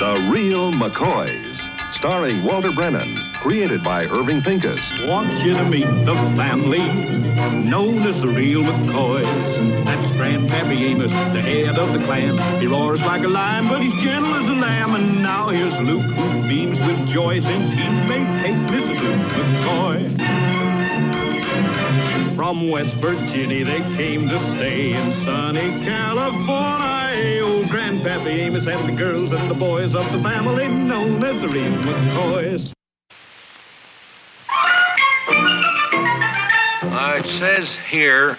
The Real McCoys, starring Walter Brennan, created by Irving Pincus. Want you to meet the family known as the Real McCoys. That's Grandpappy Amos, the head of the clan. He roars like a lion, but he's gentle as a lamb. And now here's Luke, who beams with joy since he's made Kate Mrs. Luke McCoy. From West Virginia they came to stay in sunny California. Old Grandpappy Amos and the girls and the boys of the family known as the Real McCoys. It says here,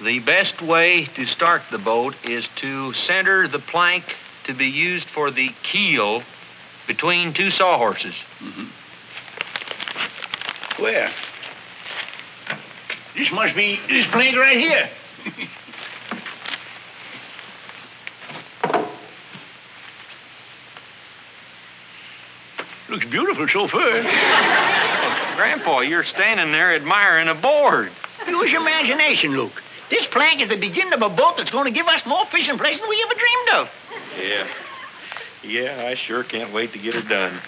the best way to start the boat is to center the plank to be used for the keel between two sawhorses. Where? This must be this plank right here. Looks beautiful so far. Grandpa, you're standing there admiring a board. Use your imagination, Luke. This plank is the beginning of a boat that's going to give us more fishing places than we ever dreamed of. Yeah, I sure can't wait to get her done.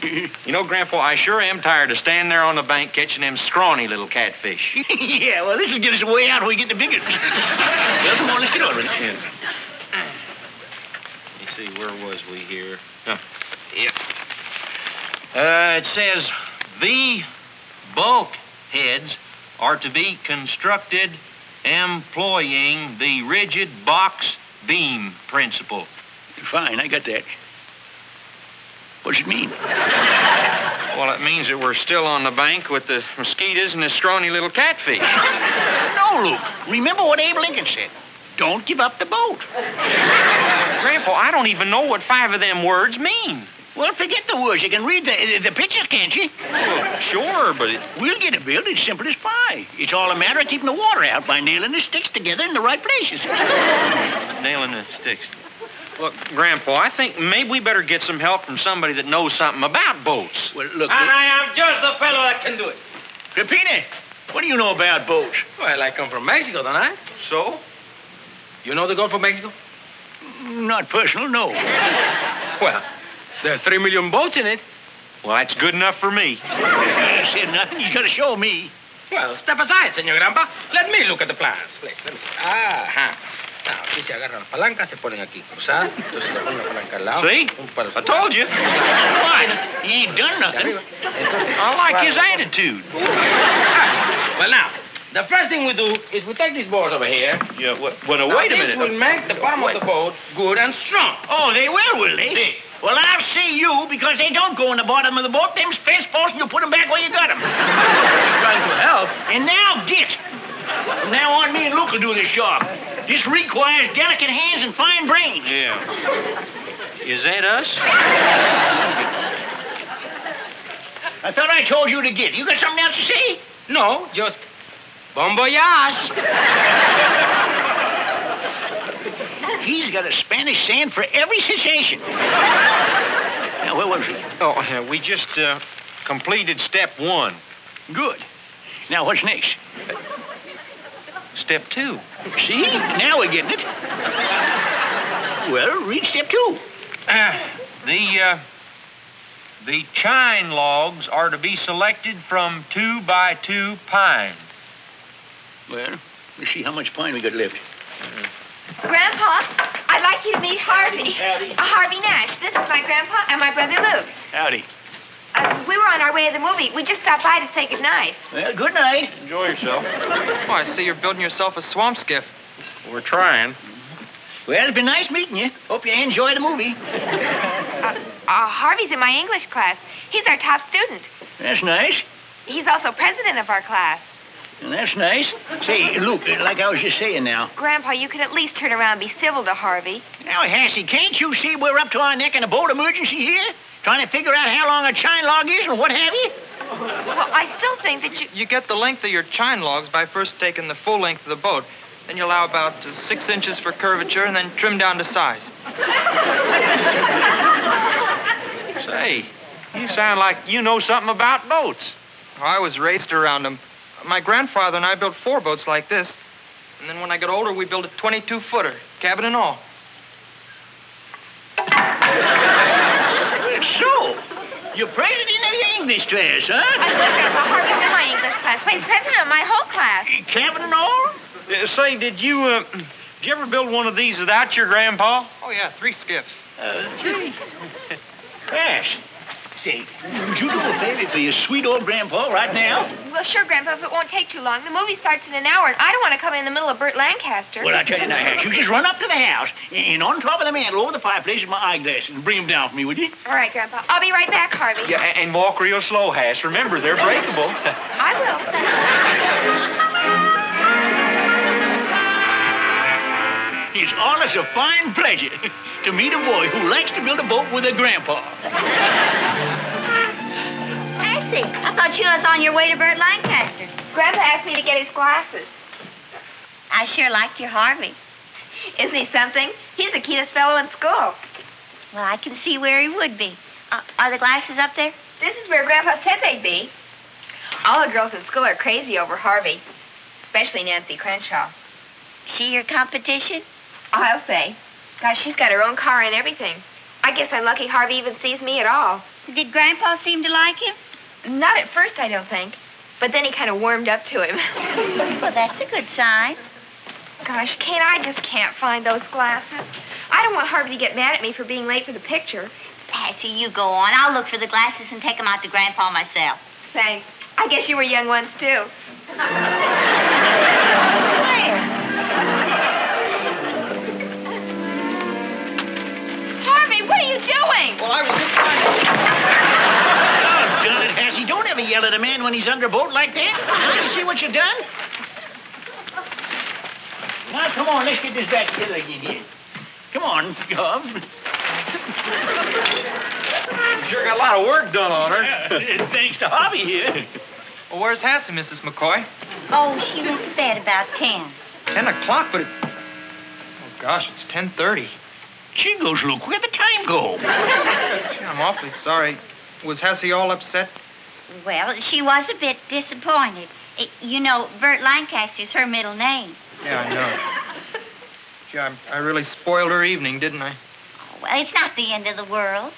You know, Grandpa, I sure am tired of standing there on the bank catching them scrawny little catfish. Yeah, well, this will get us way out when we get the bigger. Well, come on, let's get over it. Let me see, where was we here? Oh. Yep. It says, the bulkheads are to be constructed employing the rigid box beam principle. Fine, I got that. What's it mean? Well, it means that we're still on the bank with the mosquitoes and the scrawny little catfish. No, Luke. Remember what Abe Lincoln said. Don't give up the boat. Grandpa, I don't even know what 5 of them words mean. Well, forget the words. You can read the pictures, can't you? Well, sure, but We'll get it built. It's simple as pie. It's all a matter of keeping the water out by nailing the sticks together in the right places. Nailing the sticks. Look, Grandpa, I think maybe we better get some help from somebody that knows something about boats. Well, look... And I am just the fellow that can do it. Pepina, what do you know about boats? Well, I come from Mexico, don't I? So? You know the Gulf of Mexico? Not personal, no. Well, there are 3 million boats in it. Well, that's good enough for me. I said nothing. You got to show me. Well, step aside, Senor Grandpa. Let me look at the plans. Please, let me see. Now, aquí se agarran las palancas, se ponen aquí. Cruzar. Entonces le ponen la palanca al lado. See? Un para I told you. What? He ain't done nothing. I like his attitude. Well, now, the first thing we do is we take these boards over here. Yeah, Now, wait a this minute. will make the bottom of the boat good and strong. Oh, they will they? Yeah. Well, I'll see you because they don't go in the bottom of the boat. Them fence posts, and you put them back where you got them. Trying to help. And now get. From now on, me and Luke will do this job. This requires delicate hands and fine brains. Yeah. Is that us? I thought I told you to get. You got something else to say? No, just bon voyage. He's got a Spanish saying for every sensation. Now, where was we? Oh, we just completed step 1. Good. Now, what's next? Step 2. See? Now we're getting it. Well, read step 2. The chine logs are to be selected from 2x2 pine. Well, let's see how much pine we got left. Grandpa, I'd like you to meet Harvey. Howdy. Harvey Nash. This is my grandpa and my brother Luke. Howdy. We were on our way to the movie. We just stopped by to say goodnight. Well, good night. Enjoy yourself. Oh, I see you're building yourself a swamp skiff. We're trying. Well, it's been nice meeting you. Hope you enjoy the movie. Harvey's in my English class. He's our top student. That's nice. He's also president of our class. That's nice. Say, Luke, like I was just saying now. Grandpa, you could at least turn around and be civil to Harvey. Now, Hassie, can't you see we're up to our neck in a boat emergency here? Trying to figure out how long a chine log is and what have you? Well, I still think that you... You get the length of your chine logs by first taking the full length of the boat. Then you allow about 6 inches for curvature and then trim down to size. Say, you sound like you know something about boats. Oh, I was raised around them. My grandfather and I built 4 boats like this. And then when I got older, we built a 22-footer, cabin and all. You're president of your English class, huh? I wish Grandpa Harvey's in my English class. But he's president of my whole class. Camping and all? Say, did you ever build one of these without your grandpa? Oh, yeah, 3 skiffs. Cash. Say, would you do a favor for your sweet old grandpa right now? Well, sure, Grandpa, if it won't take too long. The movie starts in an hour, and I don't want to come in the middle of Burt Lancaster. Well, I tell you now, Hash, you just run up to the house, and on top of the mantel over the fireplace is my eyeglasses, and bring them down for me, would you? All right, Grandpa. I'll be right back, Harvey. Yeah, and walk real slow, Hash. Remember, they're breakable. I will. It's always a fine pleasure to meet a boy who likes to build a boat with a grandpa. Patsy, I thought you was on your way to Burt Lancaster. Grandpa asked me to get his glasses. I sure liked your Harvey. Isn't he something? He's the cutest fellow in school. Well, I can see where he would be. Are the glasses up there? This is where Grandpa said they'd be. All the girls in school are crazy over Harvey, especially Nancy Crenshaw. She your competition? I'll say. Gosh, she's got her own car and everything. I guess I'm lucky Harvey even sees me at all. Did Grandpa seem to like him? Not at first, I don't think. But then he kind of warmed up to him. Well, that's a good sign. Gosh, Kate, I just can't find those glasses. I don't want Harvey to get mad at me for being late for the picture. Patsy, you go on. I'll look for the glasses and take them out to Grandpa myself. Thanks. I guess you were young once, too. Harvey, what are you doing? Well, I was just trying to... Doggone it, Hassie. Don't ever yell at a man when he's under a boat like that. Now, you see what you done? Now, come on, let's get this back together again here. Come on, Gov. Sure got a lot of work done on her. Thanks to Harvey here. Well, where's Hassie, Mrs. McCoy? Oh, she went to bed about 10. 10 o'clock, but oh, gosh, it's 10:30. She goes, look, where'd the time go? Gee, I'm awfully sorry. Was Hassie all upset? Well, she was a bit disappointed. You know, Burt Lancaster's her middle name. Yeah, I know. Gee, I really spoiled her evening, didn't I? Oh, well, it's not the end of the world.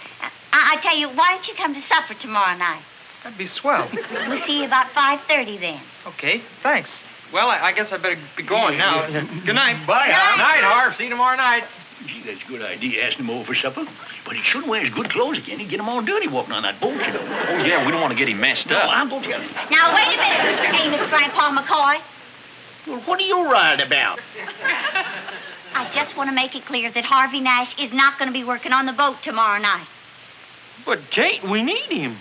I tell you, why don't you come to supper tomorrow night? That'd be swell. We'll see you about 5:30 then. Okay, thanks. Well, I guess I better be going now. Good night. Bye, Harv. Night, Harv. See you tomorrow night. Gee, that's a good idea, asking him over for supper. But he shouldn't wear his good clothes again. He'd get him all dirty walking on that boat, you know. Oh, yeah, we don't want to get him messed No, up. I'll go tell him. Now, wait a minute, Mr. Amos Grandpa McCoy. Well, what are you riled about? I just want to make it clear that Harvey Nash is not going to be working on the boat tomorrow night. But, Kate, we need him.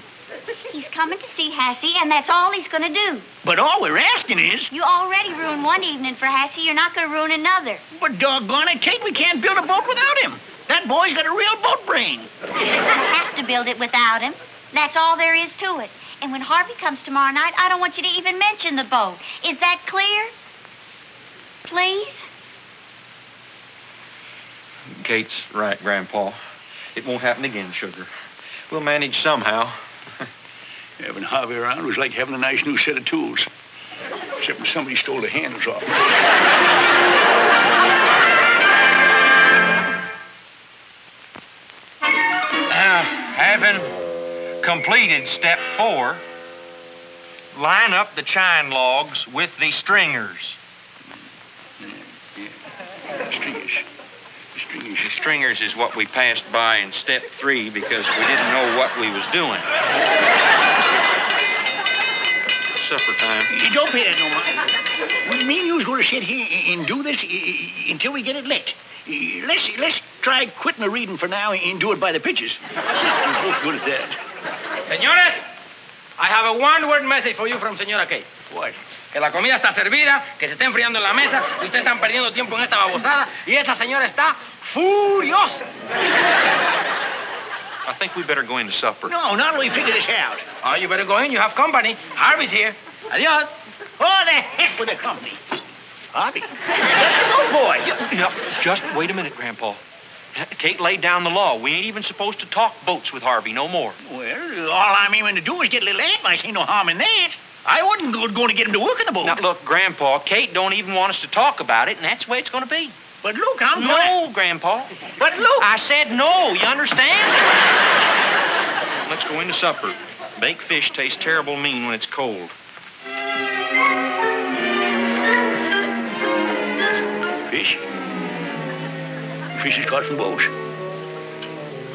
He's coming to see Hassie, and that's all he's going to do. But all we're asking is... You already ruined one evening for Hassie. You're not going to ruin another. But doggone it, Kate, we can't build a boat without him. That boy's got a real boat brain. I have to build it without him. That's all there is to it. And when Harvey comes tomorrow night, I don't want you to even mention the boat. Is that clear? Please? Kate's right, Grandpa. It won't happen again, sugar. We'll manage somehow. Having Harvey around was like having a nice new set of tools. Except when somebody stole the handles off. Having completed step 4, line up the chine logs with the stringers. The stringers is what we passed by in step 3 because we didn't know what we was doing. Supper time. Don't pay that no mind. Me and you's going to sit here and do this until we get it licked. Let's try quitting the reading for now and do it by the pictures. We're both good at that. Señores, I have a one-word message for you from Señora Kate. What? Que la comida está servida, que se está enfriando en la mesa, y ustedes están perdiendo tiempo en esta babosada, y esta señora está furiosa. I think we better go into supper. No, not only figure this out. Oh, you better go in. You have company. Harvey's here. Adios. Oh, the heck with the company. Harvey. That's a good boy. No, just wait a minute, Grandpa. Kate laid down the law. We ain't even supposed to talk boats with Harvey no more. Well, all I'm aiming to do is get a little advice. Ain't no harm in that. I wasn't going to get him to work in the boat. Now, look, Grandpa, Kate don't even want us to talk about it, and that's the way it's going to be. But look, I'm No, Grandpa. But look. I said no, you understand? let's go into supper. Baked fish tastes terrible mean when it's cold. Fish? Fish is caught from boats.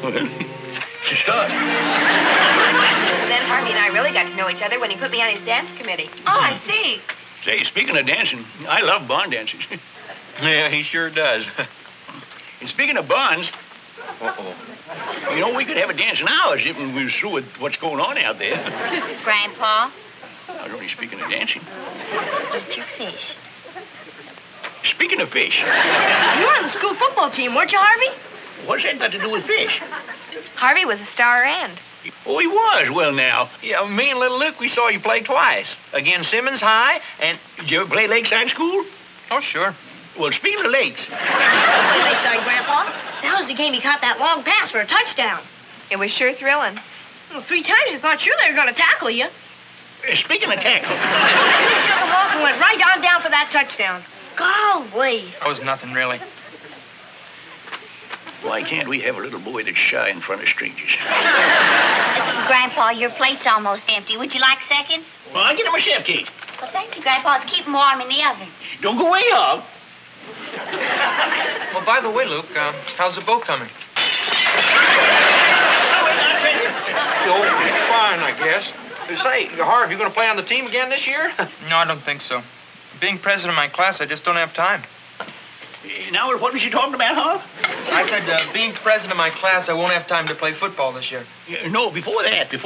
Well, it's a start. Then Harvey and I really got to know each other when he put me on his dance committee. Oh, I see. Say, speaking of dancing, I love barn dances. Yeah, he sure does. And speaking of barns, you know, we could have a dance in ours if we was through with what's going on out there. Grandpa, I was only speaking of dancing. eat your fish. Speaking of fish, You were on the school football team, weren't you, Harvey? what's that got to do with fish? Harvey was a star end. Oh, he was. Well, now. Yeah, me and little Luke, we saw you play twice. Against Simmons High, and Did you ever play Lakeside School? Oh, sure. Well, speaking of lakes, Lakeside, Grandpa. That was the game he caught that long pass for a touchdown. It was sure thrilling. Well, 3 times I thought sure they were going to tackle you. speaking of tackle, You shook him off and went right on down for that touchdown. Golly. That was nothing, really. why can't we have a little boy that's shy in front of strangers? Grandpa, your plate's almost empty. Would you like seconds? Well, I'll get him myself, Kate. Well, thank you, Grandpa. Keep them warm in the oven. Don't go way off. Well, by the way, Luke, how's the boat coming? oh, fine, I guess. Say, Harv, you going to play on the team again this year? No, I don't think so. Being president of my class, I just don't have time. Now, what was you talking about, huh? I said, being president of my class, I won't have time to play football this year. No, before that. The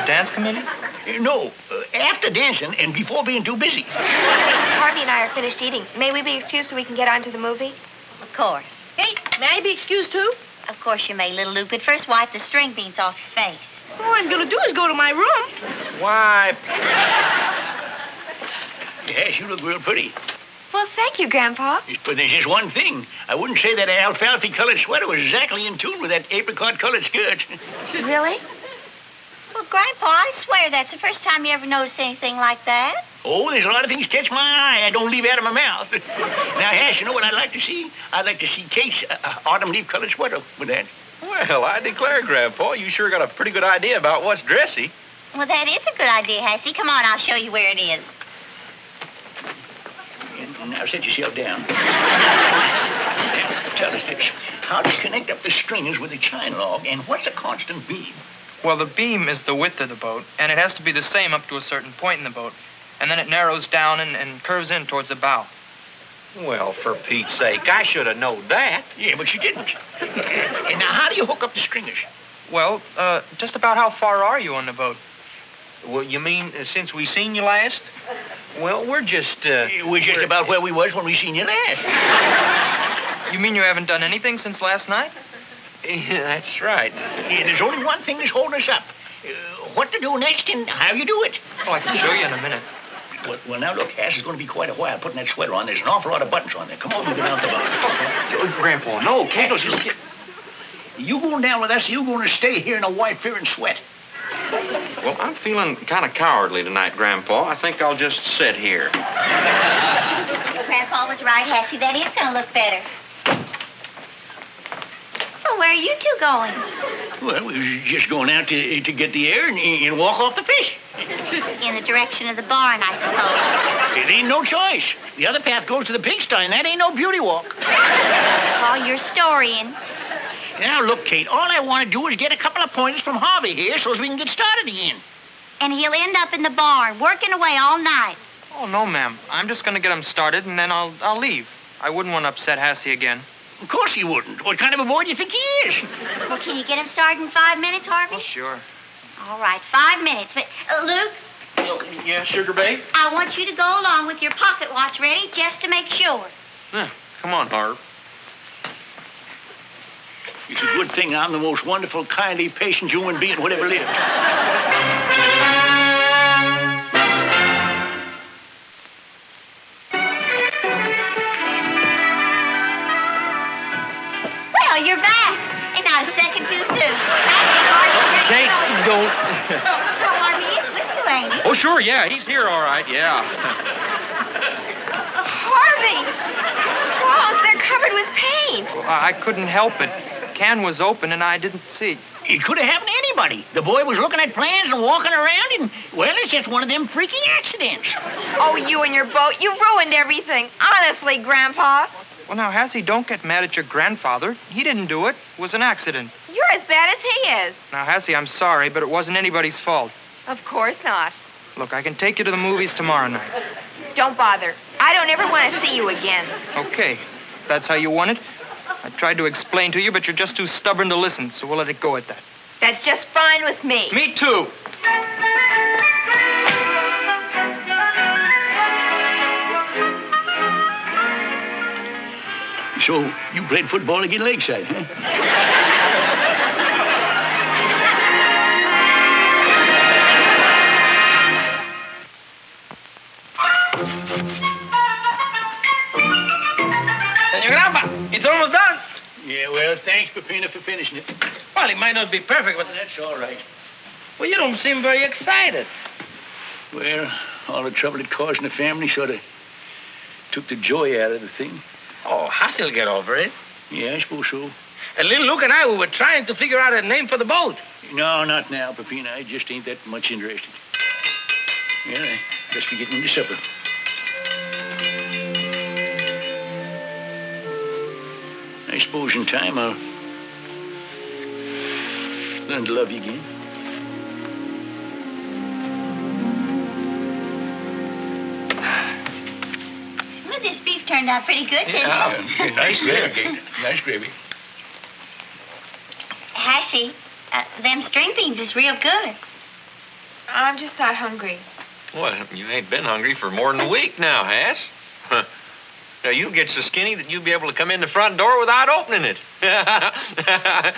dance committee? No, after dancing and before being too busy. Harvey and I are finished eating. May we be excused so we can get on to the movie? Of course. Hey, may I be excused, too? Of course you may, little Luke, but first wipe the string beans off your face. All I'm going to do is go to my room. Why, Yes, you look real pretty. Well, thank you, Grandpa. But there's just one thing. I wouldn't say that alfalfa-colored sweater was exactly in tune with that apricot-colored skirt. Really? Well, Grandpa, I swear that's the first time you ever noticed anything like that. Oh, there's a lot of things catch my eye. I don't leave out of my mouth. Now, Hash, you know what I'd like to see? I'd like to see Kate's autumn leaf-colored sweater with that. well, I declare, Grandpa, you sure got a pretty good idea about what's dressy. Well, that is a good idea, Hassie. Come on, I'll show you where it is. Now, sit yourself down. Now, tell us this. How do you connect up the strings with the chine log, and what's a constant beam? Well, the beam is the width of the boat, and it has to be the same up to a certain point in the boat. And then it narrows down and curves in towards the bow. Well, for Pete's sake, I should have known that. Yeah, but you didn't. And now, how do you hook up the stringers? Well, just about how far are you on the boat? Well, you mean since we seen you last? Well, we're just, We're just about where we was when we seen you last. You mean you haven't done anything since last night? Yeah, that's right. Yeah, there's only one thing that's holding us up. What to do next and how you do it. Oh, I can show you in a minute. Well, now, look, Ash, it's going to be quite a while putting that sweater on. There's an awful lot of buttons on there. Come on, we'll go down to the bar. Grandpa, no, can't just... You going down with us, you going to stay here in a white fear and sweat. Well, I'm feeling kind of cowardly tonight, Grandpa. I think I'll just sit here. Grandpa was right, Hassie. That is going to look better. Well, where are you two going? Well, we was just going out to get the air and walk off the fish. In the direction of the barn, I suppose. It ain't no choice. The other path goes to the pigsty, and that ain't no beauty walk. Call your story in. Now, look, Kate, all I want to do is get a couple of pointers from Harvey here so as we can get started again. And he'll end up in the barn, working away all night. Oh, no, ma'am. I'm just going to get him started, and then I'll leave. I wouldn't want to upset Hassie again. Of course he wouldn't. What kind of a boy do you think he is? Well, can you get him started in 5 minutes, Harvey? Oh, sure. All right, 5 minutes. But, Luke, Yeah, Sugar Babe? I want you to go along with your pocket watch ready just to make sure. Yeah, come on, Harv. It's a good thing I'm the most wonderful, kindly, patient human being who ever lived. Well, you're back. And not a second too soon. Kate, don't... Well, Harvey is with you, ain't he? Oh, sure, yeah, he's here, all right, yeah. Harvey! Clothes, they're covered with paint. Well, I couldn't help it. can was open and I didn't see it. It could have happened to anybody. The boy was looking at plans and walking around, and, well, it's just one of them freaky accidents. Oh, you and your boat. You ruined everything. Honestly, Grandpa. Well, now, Hassie, don't get mad at your grandfather. He didn't do it. It was an accident. You're as bad as he is. Now, Hassie, I'm sorry, but it wasn't anybody's fault. Of course not. Look, I can take you to the movies tomorrow night. Don't bother. I don't ever want to see you again. Okay. That's how you want it. I tried to explain to you, but you're just too stubborn to listen, so we'll let it go at that. That's just fine with me. Me too. So, you played football again Lakeside, huh? Senor Grandpa, it's almost done. Yeah, well, thanks, Peppino, for finishing it. Well, it might not be perfect, but... That's all right. Well, you don't seem very excited. Well, all the trouble it caused in the family sort of took the joy out of the thing. Oh, Hassie'll get over it. Yeah, I suppose so. And little Luke and I, we were trying to figure out a name for the boat. No, not now, Peppino. I just ain't that much interested. Yeah, I guess we're getting into supper. I suppose in time I'll learn to love you again. Well, this beef turned out pretty good, didn't it? Nice gravy. Nice gravy. Hassie, them string beans is real good. I'm just not hungry. Well, you ain't been hungry for more than a week now, Hass. Now, you get so skinny that you'll be able to come in the front door without opening it. I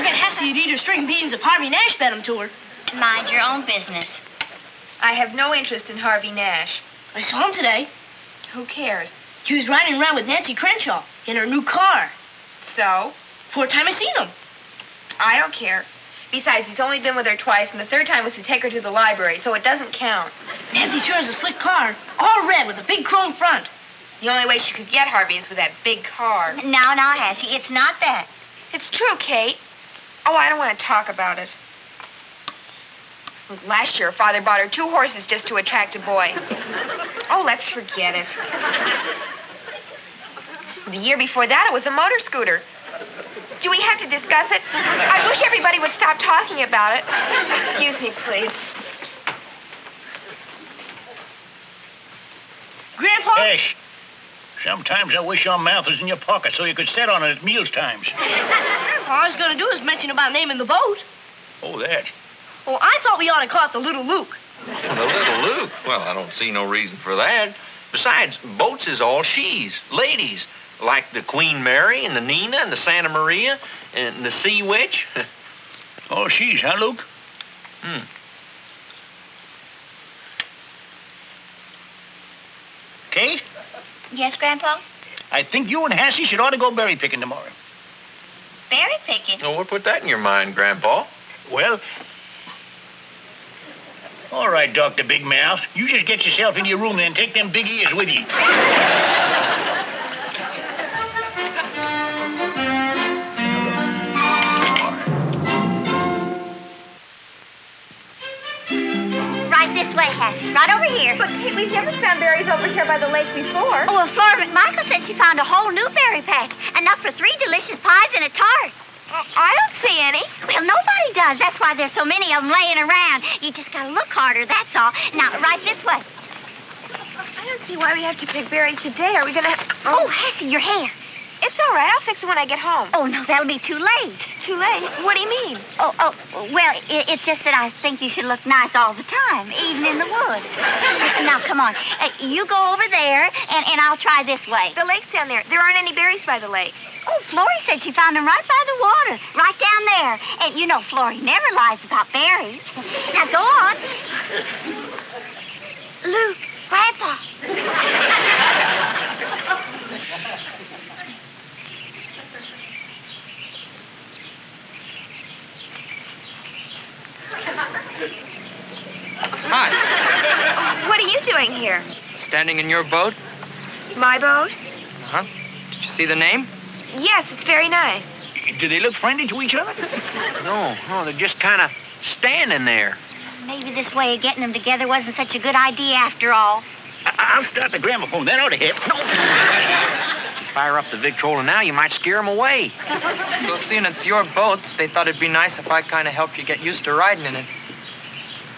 bet Hassie would eat her string beans if Harvey Nash fed them to her. Mind your own business. I have no interest in Harvey Nash. I saw him today. Who cares? He was riding around with Nancy Crenshaw in her new car. So? Fourth time I seen him. I don't care. Besides, he's only been with her twice, and the third time was to take her to the library, so it doesn't count. Nancy sure has a slick car, all red with a big chrome front. The only way she could get Harvey is with that big car. Now, Hassie, it's not that. It's true, Kate. Oh, I don't want to talk about it. Last year, Father bought her 2 horses just to attract a boy. Oh, let's forget it. The year before that, it was a motor scooter. Do we have to discuss it? I wish everybody would stop talking about it. Excuse me, please. Grandpa? Ash, sometimes I wish your mouth was in your pocket so you could sit on it at meals times. All I was going to do is mention about naming the boat. Oh, that. Well, I thought we ought to call it the Little Luke. The little Luke? Well, I don't see no reason for that. Besides, boats is all she's, ladies. Like the Queen Mary and the Nina and the Santa Maria and the Sea Witch. Oh, she's, huh, Luke? Kate, Yes, Grandpa? I think you and Hassie should ought to go berry picking tomorrow. Berry picking. Oh, what put that in your mind, Grandpa? Well, all right, Dr. Big Mouth. You just get yourself into your room and take them big ears with you. Right this way, Hassie. Right over here. But, Kate, we've never found berries over here by the lake before. Oh, well, Flora McMichael said she found a whole new berry patch. Enough for 3 delicious pies and a tart. I don't see any. Well, nobody does. That's why there's so many of them laying around. You just gotta look harder, that's all. Now, right this way. I don't see why we have to pick berries today. Are we gonna... Oh, Hassie, your hair. It's all right. I'll fix it when I get home. Oh, no, that'll be too late. Too late? What do you mean? Oh, well, it's just that I think you should look nice all the time, even in the woods. Now, come on. You go over there, and I'll try this way. The lake's down there. There aren't any berries by the lake. Oh, Florrie said she found them right by the water, right down there. And you know, Florrie never lies about berries. Now, go on. Luke, Grandpa. Hi. What are you doing here? Standing in your boat? My boat? Uh-huh. Did you see the name? Yes, it's very nice. Do they look friendly to each other? No, they're just kind of standing there. Maybe this way of getting them together wasn't such a good idea after all. I'll start the gramophone. That ought to help. No. Fire up the Victrola now, you might scare them away. So seeing it's your boat, they thought it'd be nice if I kind of helped you get used to riding in it.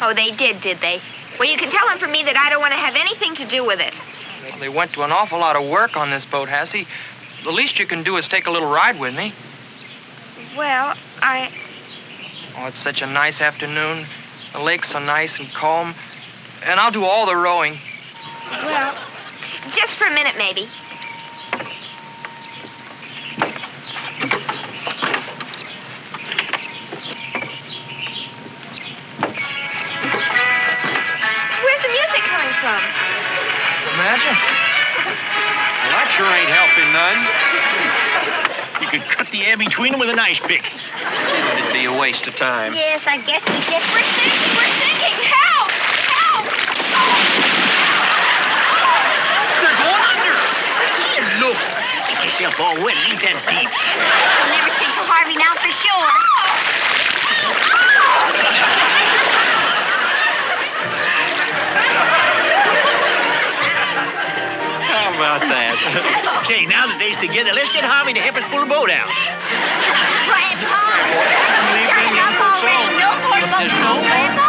Oh, they did they? Well, you can tell him from me that I don't want to have anything to do with it. Well, they went to an awful lot of work on this boat, Hassie. The least you can do is take a little ride with me. Well, Oh, it's such a nice afternoon. The lake's so nice and calm. And I'll do all the rowing. Well, just for a minute, maybe. Where's the music coming from? Imagine. Well, that sure ain't helping none. You could cut the air between them with an ice pick. It'd be a waste of time. Yes, I guess we did. We're sinking! Help! Help! They're going under. Look. Get yourself all wet. It ain't that deep. We'll never speak to Harvey now for sure. How about that? Say, now that they's together, let's get Harvey to help us pull the boat out. Try it hard. Turn it up already. No more There's no bubbles.